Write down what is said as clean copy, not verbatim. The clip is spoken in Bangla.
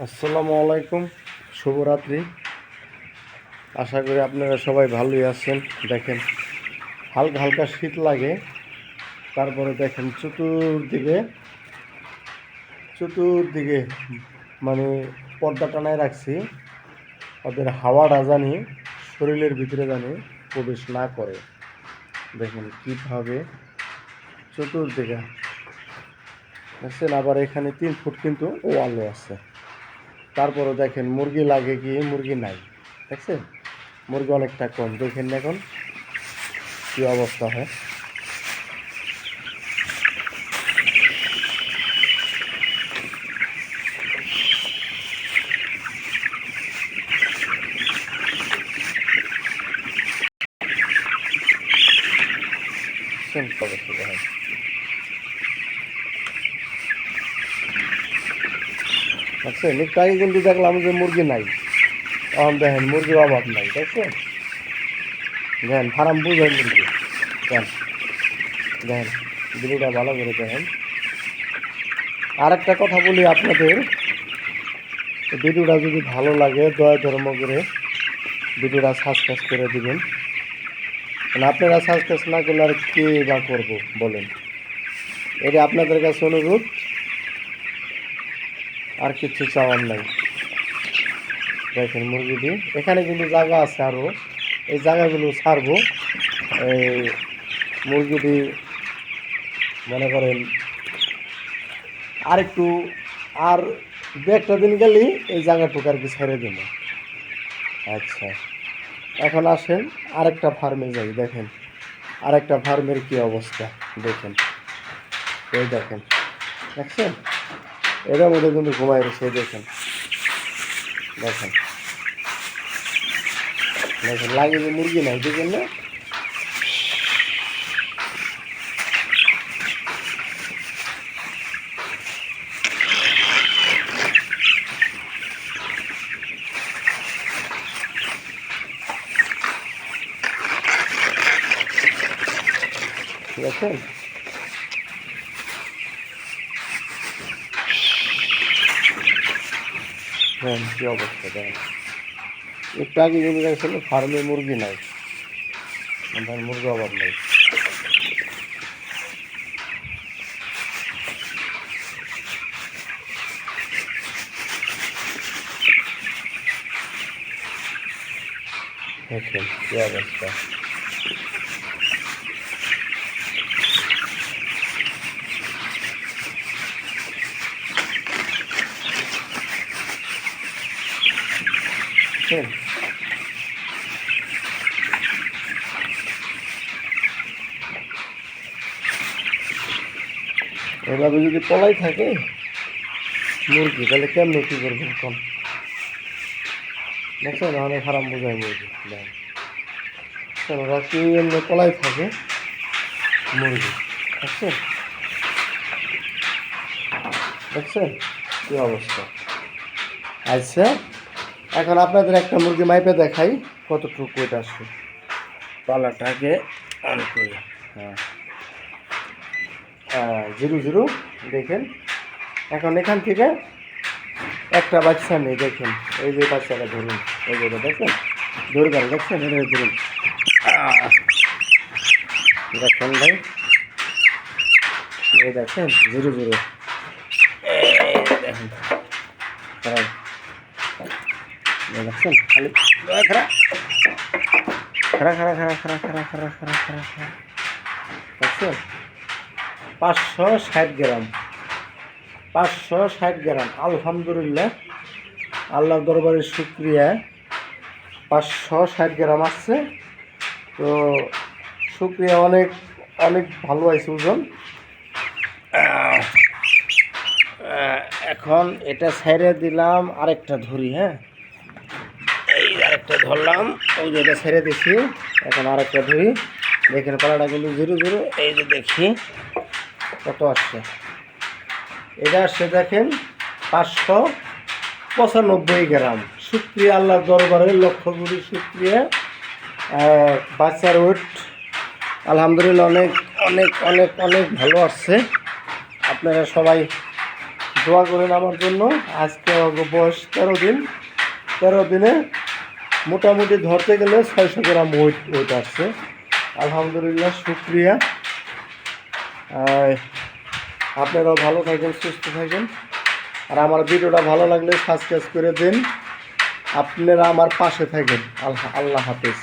আসসালামু আলাইকুম, শুভরাত্রি। আশা করি আপনারা সবাই ভালোই আছেন। দেখেন হালকা হালকা শীত লাগে, তারপরে দেখেন চতুর্দিকে চতুর্দিকে মানে পর্দা টানায় রাখছি, ওদের হাওয়াটা জানি শরীরের ভিতরে জানি প্রবেশ না করে। দেখেন কীভাবে চতুর্দিকে দেখছেন, আবার এখানে 3 ফুট কিন্তু ওয়ালও আছে। তারপরে দেখেন মুরগি লাগে কি, মুরগি নাই, দেখছেন মুরগি অনেকটা কম। দেখেন এখন কি অবস্থা হয়। অবস্থা দেখেন, দেখছেন একটু আগে কিন্তু দেখলাম যে মুরগি নাই, এখন দেখেন মুরগির অভাব নাই। দেখছেন দেখেন ফার্ম বুঝেন মুরগি। দেখেন দেখেন ভিডিওটা ভালো করে দেখেন। আর একটা কথা বলি আপনাদের, ভিডিওটা যদি ভালো লাগে দয়া ধর্ম করে ভিডিওটা সাবস্ক্রাইব করে দিবেন। কারণ আপনারা সাবস্ক্রাইব না করলে আর কে বা করবো বলেন, এটা আপনাদের কাছে অনুরোধ, আর কিছু চাওয়ার নাই। দেখেন মুরগিটি এখানে কিন্তু জায়গা আছে, আরও এই জায়গাগুলো ছাড়বো। এই মুরগিটি মনে করেন আর একটু, আর 2-1টা দিন গেলেই এই জায়গাটুকু আর কি ছেড়ে দেবো। আচ্ছা, এখন আসেন আরেকটা ফার্মে যাই। দেখেন আরেকটা ফার্মের কি অবস্থা দেখেন, এই দেখেন দেখছেন এটার মধ্যে কিন্তু ঘুমাই রয়েছে। দেখেন দেখেন দেখেন লাগে যে মুরগি নাই, দেখেন না। দেখেন হ্যাঁ কি অবস্থা দেখেন। একটু আগে কিন্তু দেখছেন ফার্মে মুরগি নাই, মুরগি অভাব নেই। দেখেন কি অবস্থা। এভাবে যদি পলাই থাকে মুরগি, তাহলে কেমনে কী করবেন কম। দেখছেন অনেক খারাপ বোঝায় মুরগি। দেখেন ওরা কি এমনি পলাই থাকে মুরগি, দেখছেন দেখছেন কী অবস্থা। আচ্ছা, এখন আপনাদের একটা মুরগি মাইপে দেখাই কতটুকু ওয়েট আসছে। পালাটাকে অন করি, হ্যাঁ 0-0 দেখেন। এখন এখান থেকে একটা বাচ্চা নেই, দেখেন এই যে বাচ্চাটা ধরুন, এই যে দেখেন ধরবেন, দেখছেন এটা ধরুন। দেখেন ভাই, এই দেখেন 0-0 দেখেন, দেখছেন খালি খারা খারা খারা খারা খারা খারা খারা খারা খারা খারা দেখছেন 560 গ্রাম, 560 গ্রাম। আলহামদুলিল্লাহ, আল্লাহর দরবারে শুকরিয়া, 560 গ্রাম আসছে। তো শুকরিয়া, অনেক অনেক ভালো আছে ওজন। এখন এটা ছেড়ে দিলাম, আরেকটা ধরি। হ্যাঁ এই আরেকটা ধরলাম, ওই যে এটা ছেড়ে দিচ্ছি, এখন আরেকটা ধরি। দেখেন পালাটা কিন্তু 0-0। এই যে দেখি কত আসছে, এটা আসছে দেখেন 595 গ্রাম। শুকরিয়া আল্লাহর দরবারে, লক্ষ কোটি শুকরিয়া। বাচ্চার ওয়েট আলহামদুলিল্লাহ অনেক অনেক অনেক অনেক ভালো আসছে। আপনারা সবাই দোয়া করেন আমার জন্য। আজকে বয়স 13 দিন, 13 দিনে মোটামুটি ধরতে গেলে 600 গ্রাম ওয়েট আসছে। আলহামদুলিল্লাহ, শুক্রিয়া। আপনারাও ভালো থাকেন, সুস্থ থাকেন। আর আমার ভিডিওটা ভালো লাগলে সাবস্ক্রাইব করে দিন। আপনারা আমার পাশে থাকেন। আল্লাহ হাফেজ।